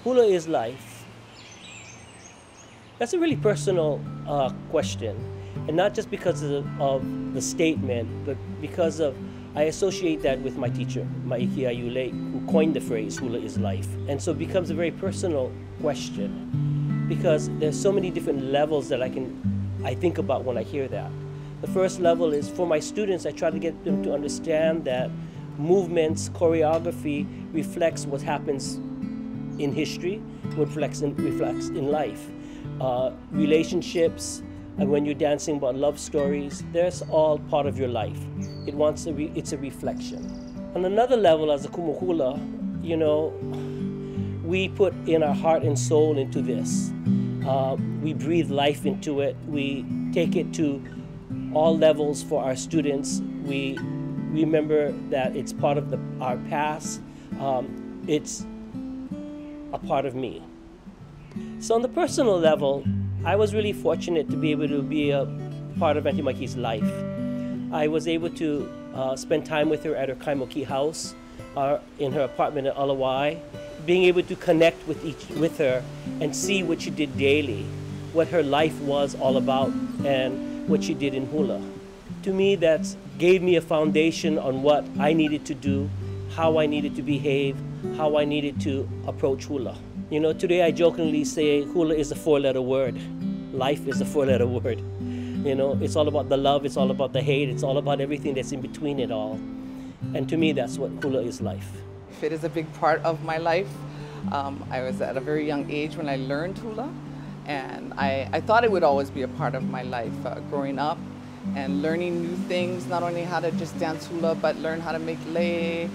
Hula is life. That's a really personal question, and not just because of the statement, but because of I associate that with my teacher, Maiki Ayule, who coined the phrase "Hula is life," and so it becomes a very personal question because there's so many different levels that I think about when I hear that. The first level is for my students. I try to get them to understand that movements, choreography reflects what happens in history, what reflects in life. Relationships, and when you're dancing about love stories, that's all part of your life. It's a reflection. On another level, as a Kumu Hula, you know, we put in our heart and soul into this. We breathe life into it. We take it to all levels for our students. We remember that it's part of our past. It's a part of me. So on the personal level, I was really fortunate to be able to be a part of Auntie Maiki's life. I was able to spend time with her at her Kaimoki house, in her apartment at Alawai, being able to connect with her and see what she did daily, what her life was all about, and what she did in hula. To me, that gave me a foundation on what I needed to do, how I needed to behave, how I needed to approach hula. You know, today I jokingly say hula is a four-letter word. Life is a four-letter word. You know, it's all about the love, it's all about the hate, it's all about everything that's in between it all. And to me, that's what hula is life. It is a big part of my life. I was at a very young age when I learned hula, and I thought it would always be a part of my life growing up and learning new things, not only how to just dance hula, but learn how to make lei,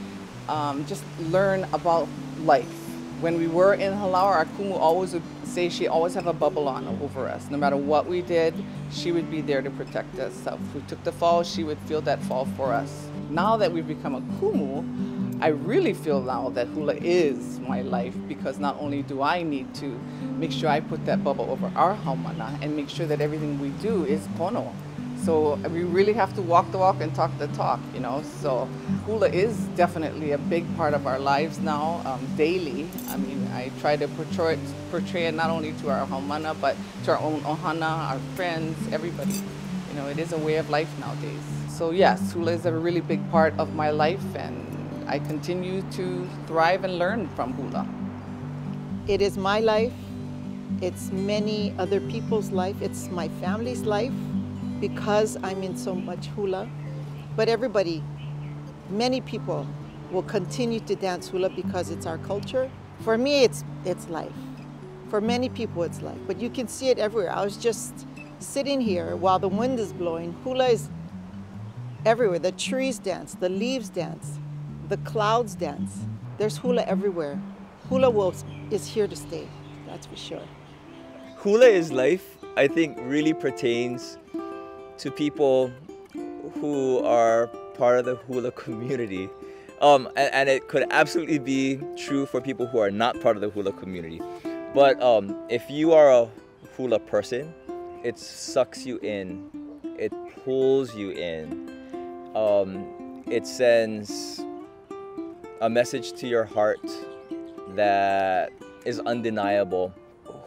just learn about life. When we were in Halau, our kumu always would say she always have a bubble on over us. No matter what we did, she would be there to protect us. So if we took the fall, she would feel that fall for us. Now that we've become a kumu, I really feel now that hula is my life, because not only do I need to make sure I put that bubble over our haumana and make sure that everything we do is pono. So we really have to walk the walk and talk the talk, you know. So hula is definitely a big part of our lives now, daily. I mean, I try to portray it not only to our haumana, but to our own ohana, our friends, everybody. You know, it is a way of life nowadays. So yes, hula is a really big part of my life, and I continue to thrive and learn from hula. It is my life. It's many other people's life. It's my family's life, because I'm in so much hula. But everybody, many people will continue to dance hula because it's our culture. For me, it's life. For many people, it's life. But you can see it everywhere. I was just sitting here while the wind is blowing. Hula is everywhere. The trees dance, the leaves dance, the clouds dance. There's hula everywhere. Hula is here to stay, that's for sure. Hula is life, I think, really pertains to people who are part of the hula community. And it could absolutely be true for people who are not part of the hula community. But if you are a hula person, it sucks you in, it pulls you in. It sends a message to your heart that is undeniable.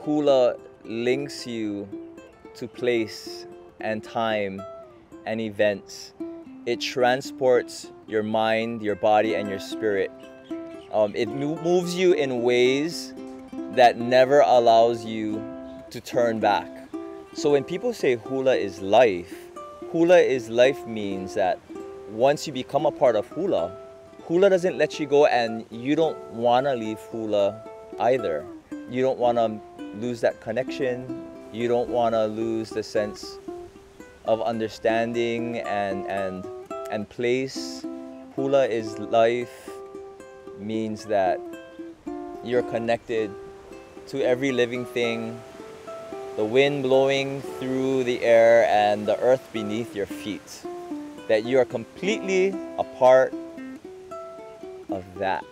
Hula links you to place and time and events. It transports your mind, your body, and your spirit. It moves you in ways that never allows you to turn back. So when people say hula is life means that once you become a part of hula, hula doesn't let you go, and you don't want to leave hula either. You don't want to lose that connection. You don't want to lose the sense of understanding and place. Hula is life means that you're connected to every living thing, the wind blowing through the air and the earth beneath your feet, that you are completely a part of that.